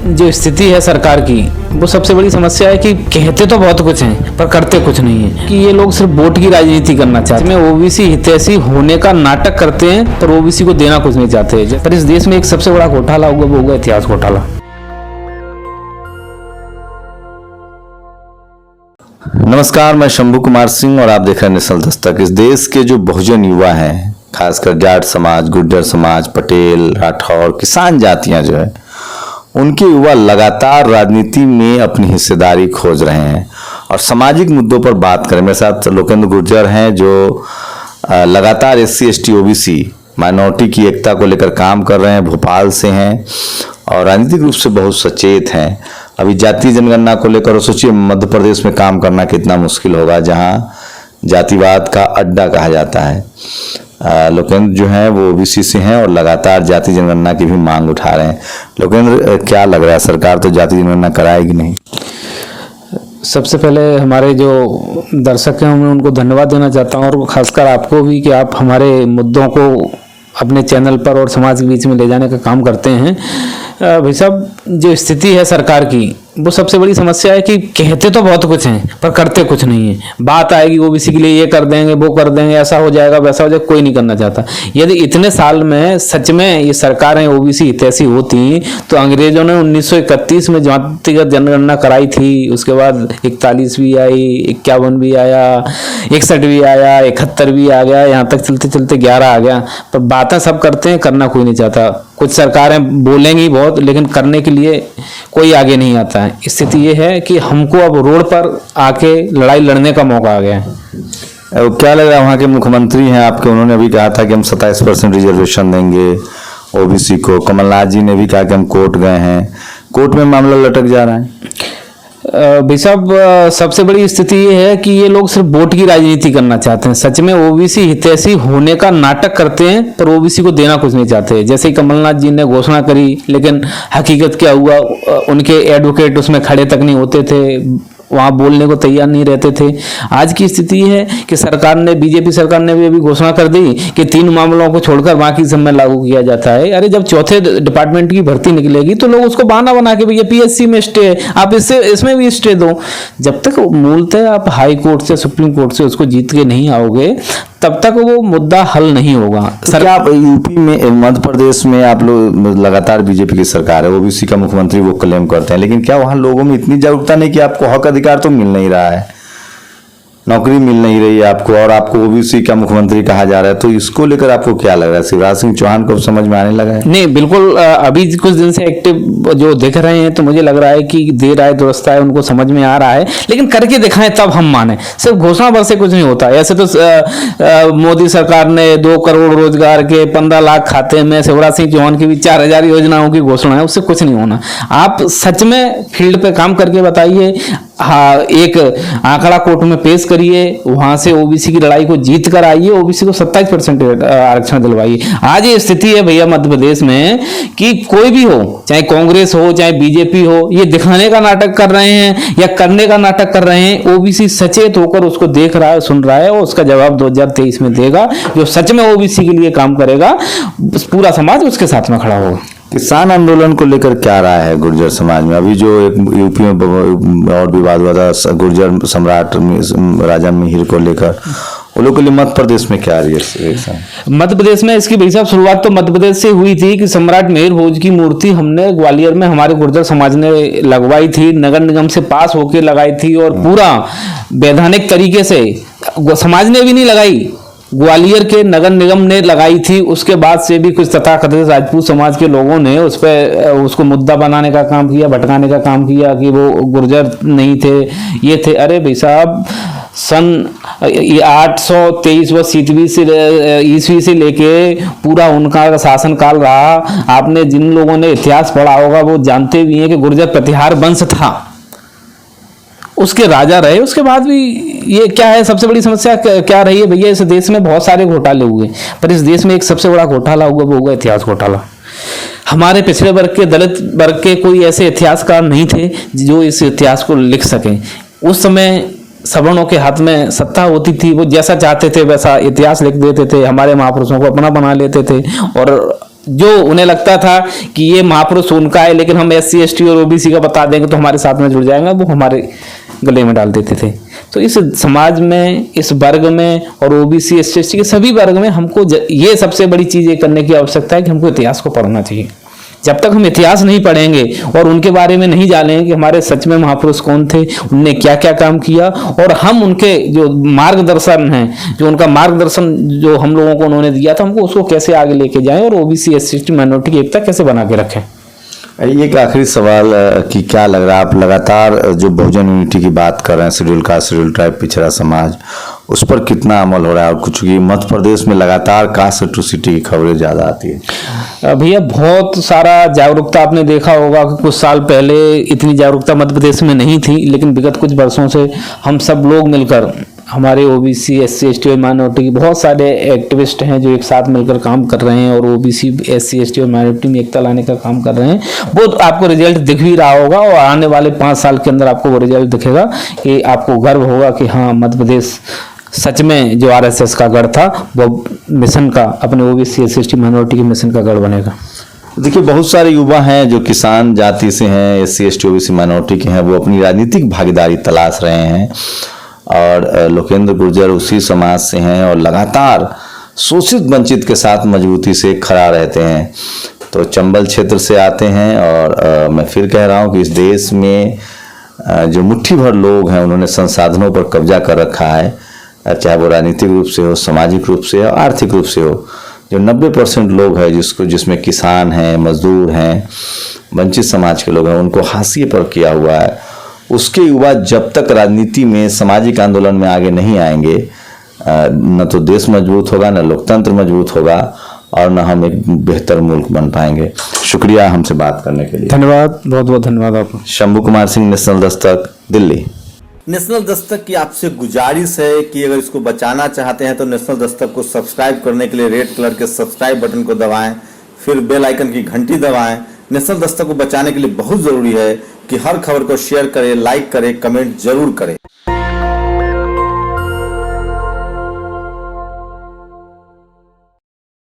जो स्थिति है सरकार की, वो सबसे बड़ी समस्या है कि कहते तो बहुत कुछ हैं पर करते कुछ नहीं है। कि ये लोग सिर्फ वोट की राजनीति करना चाहते हैं, ओबीसी हितैषी होने का नाटक करते हैं पर ओबीसी को देना कुछ नहीं चाहते। पर इस देश में एक सबसे बड़ा घोटाला होगा, वो होगा इतिहास घोटाला। नमस्कार, मैं शंभू कुमार सिंह और आप देख रहे हैं नेशनल दस्तक। इस देश के जो बहुजन युवा हैं, खासकर जाट समाज, गुर्जर समाज, पटेल, राठौर, किसान जातियां जो है, उनके युवा लगातार राजनीति में अपनी हिस्सेदारी खोज रहे हैं और सामाजिक मुद्दों पर बात करें। मेरे साथ लोकेंद्र गुर्जर हैं जो लगातार SC ST OBC माइनॉरिटी की एकता को लेकर काम कर रहे हैं, भोपाल से हैं और राजनीतिक रूप से बहुत सचेत हैं। अभी जातीय जनगणना को लेकर सोचिए मध्य प्रदेश में काम करना कितना मुश्किल होगा, जहां जातिवाद का अड्डा कहा जाता है। लोकेंद्र जो हैं वो OBC से हैं और लगातार जातीय जनगणना की भी मांग उठा रहे हैं। लोकेंद्र, क्या लग रहा है, सरकार तो जातीय जनगणना कराएगी नहीं? सबसे पहले हमारे जो दर्शक हैं मैं उनको धन्यवाद देना चाहता हूं और खासकर आपको भी कि आप हमारे मुद्दों को अपने चैनल पर और समाज के बीच में ले जाने का काम करते हैं। भाई साहब, जो स्थिति है सरकार की, वो सबसे बड़ी समस्या है कि कहते तो बहुत कुछ हैं पर करते कुछ नहीं है। बात आएगी ओबीसी के लिए ये कर देंगे, वो कर देंगे, ऐसा हो जाएगा, वैसा हो जाएगा, कोई नहीं करना चाहता। यदि इतने साल में सच में ये सरकारें ओबीसी हितैषी होती तो अंग्रेजों ने 1931 में जातिगत जनगणना कराई थी, उसके बाद 41 भी आई, 51 भी आया, 61 भी आया, 71 भी आ गया, यहाँ तक चलते चलते 11 आ गया। पर बातें सब करते हैं, करना कोई नहीं चाहता। कुछ सरकारें बोलेंगी बहुत, लेकिन करने के लिए कोई आगे नहीं आता है। स्थिति ये है कि हमको अब रोड पर आके लड़ाई लड़ने का मौका आ गया है। क्या लग रहा है, वहाँ के मुख्यमंत्री हैं आपके, उन्होंने अभी कहा था कि हम 27% रिजर्वेशन देंगे OBC को। कमलनाथ जी ने भी कहा कि हम कोर्ट गए हैं, कोर्ट में मामला लटक जा रहा है। भाई साहब, सबसे बड़ी स्थिति ये है कि ये लोग सिर्फ वोट की राजनीति करना चाहते हैं। सच में ओबीसी हितैषी होने का नाटक करते हैं पर ओबीसी को देना कुछ नहीं चाहते। जैसे ही कमलनाथ जी ने घोषणा करी, लेकिन हकीकत क्या हुआ, उनके एडवोकेट उसमें खड़े तक नहीं होते थे, वहाँ बोलने को तैयार नहीं रहते थे। आज की स्थिति है कि सरकार ने, बीजेपी सरकार ने भी अभी घोषणा कर दी कि 3 मामलों को छोड़कर बाकी सब में लागू किया जाता है। अरे जब चौथे डिपार्टमेंट की भर्ती निकलेगी तो लोग उसको बहाना बना के भैया PSC में स्टे है, आप इसमें भी स्टे दो। जब तक मूलतः आप हाई कोर्ट से, सुप्रीम कोर्ट से उसको जीत के नहीं आओगे, तब तक वो मुद्दा हल नहीं होगा। सर, आप यूपी में, मध्य प्रदेश में आप लोग लगातार बीजेपी की सरकार है, OBC का मुख्यमंत्री वो क्लेम करते हैं, लेकिन क्या वहां लोगों में इतनी जागरूकता नहीं कि आपको हक अधिकार तो मिल नहीं रहा है, नौकरी मिल नहीं रही है आपको, और आपको OBC का मुख्यमंत्री कहा जा रहा है? तो इसको लेकर आपको क्या लग रहा है? शिवराज सिंह चौहान को समझ में आने लगा है? नहीं, बिल्कुल। अभी कुछ दिन से एक्टिव जो दिख रहे हैं तो मुझे लग रहा है कि देर आए दुरुस्त आए, उनको समझ में आ रहा है, लेकिन करके दिखाएं तब हम माने। सिर्फ घोषणा भर से कुछ नहीं होता। ऐसे तो मोदी सरकार ने 2 करोड़ रोजगार के, 15 लाख खाते में, शिवराज सिंह चौहान की भी 4000 योजनाओं की घोषणा है, उससे कुछ नहीं होना। आप सच में फील्ड पे काम करके बताइए, हाँ, एक आंकड़ा कोर्ट में पेश करिए, वहां से ओबीसी की लड़ाई को जीत कर आइए, ओबीसी को 27% आरक्षण दिलवाइए। आज ये स्थिति है भैया मध्य प्रदेश में कि कोई भी हो, चाहे कांग्रेस हो चाहे बीजेपी हो, ये दिखाने का नाटक कर रहे हैं या करने का नाटक कर रहे हैं। ओबीसी सचेत होकर उसको देख रहा है, सुन रहा है और उसका जवाब 2023 में देगा। जो सच में ओबीसी के लिए काम करेगा, पूरा समाज उसके साथ में खड़ा होगा। किसान आंदोलन को लेकर क्या राय है गुर्जर समाज में? अभी जो एक यूपी में और विवाद हुआ था गुर्जर सम्राट राजा मिहिर को लेकर, वो लोग के लिए मध्य प्रदेश में क्या रिएक्शन? मध्य प्रदेश में इसकी भाई साहब शुरुआत तो मध्य प्रदेश से हुई थी कि सम्राट मिहिर भोज की मूर्ति हमने ग्वालियर में हमारे गुर्जर समाज ने लगवाई थी, नगर निगम से पास होकर लगाई थी और पूरा वैधानिक तरीके से समाज ने भी नहीं लगाई, ग्वालियर के नगर निगम ने लगाई थी। उसके बाद से भी कुछ तथाकथित राजपूत समाज के लोगों ने उस पर उसको मुद्दा बनाने का काम किया, भटकाने का काम किया कि वो गुर्जर नहीं थे, ये थे। अरे भाई साहब, सन 823 व ईस्वी से लेके पूरा उनका शासनकाल रहा। आपने जिन लोगों ने इतिहास पढ़ा होगा वो जानते भी हैं कि गुर्जर प्रतिहार वंश था, उसके राजा रहे। उसके बाद भी ये क्या है, सबसे बड़ी समस्या क्या रही है भैया? इस देश में बहुत सारे घोटाले हुए, पर इस देश में एक सबसे बड़ा घोटाला हुआ, वो होगा इतिहास घोटाला। हमारे पिछड़े वर्ग के, दलित वर्ग के कोई ऐसे इतिहासकार नहीं थे जो इस इतिहास को लिख सकें। उस समय सवर्णों के हाथ में सत्ता होती थी, वो जैसा चाहते थे वैसा इतिहास लिख देते थे, हमारे महापुरुषों को अपना बना लेते थे और जो उन्हें लगता था कि ये महापुरुष उनका है, लेकिन हम SC ST और OBC का बता देंगे तो हमारे साथ में जुड़ जाएंगे, वो हमारे गले में डाल देते थे। तो इस समाज में, इस वर्ग में और OBC SC ST के सभी वर्ग में हमको ये सबसे बड़ी चीज ये करने की आवश्यकता है कि हमको इतिहास को पढ़ना चाहिए। जब तक हम इतिहास नहीं पढ़ेंगे और उनके बारे में नहीं जानेंगे कि हमारे सच में महापुरुष कौन थे, उनने क्या क्या काम किया, और हम उनके जो मार्गदर्शन हैं, जो उनका मार्गदर्शन जो हम लोगों को उन्होंने दिया था, हमको उसको कैसे आगे लेके जाएं और OBC SC ST माइनॉरिटी की एकता कैसे बना के रखें। ये एक आखिरी सवाल कि क्या लग रहा है, आप लगातार जो बहुजन यूनिटी की बात कर रहे हैं, शेड्यूल कास्ट, शेड्यूल ट्राइब, पिछड़ा समाज, उस पर कितना अमल हो रहा है? और कुछ की मध्य प्रदेश में लगातार कास्ट एट्रोसिटी की खबरें ज्यादा आती है। भैया बहुत सारा जागरूकता आपने देखा होगा कि कुछ साल पहले इतनी जागरूकता मध्य प्रदेश में नहीं थी, लेकिन विगत कुछ वर्षों से हम सब लोग मिलकर, हमारे OBC SC ST और माइनॉरिटी के बहुत सारे एक्टिविस्ट हैं जो एक साथ मिलकर काम कर रहे हैं और OBC SC ST और माइनॉरिटी में एकता लाने का काम कर रहे हैं। वो आपको रिजल्ट दिख भी रहा होगा और आने वाले 5 साल के अंदर आपको वो रिजल्ट दिखेगा कि आपको गर्व होगा कि हाँ, मध्य प्रदेश सच में जो RSS का गढ़ था वो मिशन का, अपने OBC SC ST माइनॉरिटी के मिशन का गढ़ बनेगा। देखिए, बहुत सारे युवा हैं जो किसान जाति से हैं, SC ST OBC माइनॉरिटी के हैं, वो अपनी राजनीतिक भागीदारी तलाश रहे हैं। और लोकेंद्र गुर्जर उसी समाज से हैं और लगातार शोषित वंचित के साथ मजबूती से खड़ा रहते हैं। तो चंबल क्षेत्र से आते हैं और मैं फिर कह रहा हूँ कि इस देश में जो मुट्ठी भर लोग हैं, उन्होंने संसाधनों पर कब्जा कर रखा है, चाहे वो राजनीतिक रूप से हो, सामाजिक रूप से हो, आर्थिक रूप से हो। जो 90% लोग हैं जिसमें किसान हैं, मजदूर हैं, वंचित समाज के लोग हैं, उनको हाशिए पर किया हुआ है। उसके युवा जब तक राजनीति में, सामाजिक आंदोलन में आगे नहीं आएंगे, न तो देश मजबूत होगा, न लोकतंत्र मजबूत होगा, और न हम एक बेहतर मुल्क बन पाएंगे। शुक्रिया हमसे बात करने के लिए। धन्यवाद, बहुत बहुत धन्यवाद आपको। शंभू कुमार सिंह, नेशनल दस्तक, दिल्ली। नेशनल दस्तक की आपसे गुजारिश है कि अगर इसको बचाना चाहते हैं तो नेशनल दस्तक को सब्सक्राइब करने के लिए रेड कलर के सब्सक्राइब बटन को दबाएं, फिर बेल आइकन की घंटी दबाएं। नेशनल दस्तक को बचाने के लिए बहुत जरूरी है कि हर खबर को शेयर करें, लाइक करें, कमेंट जरूर करें।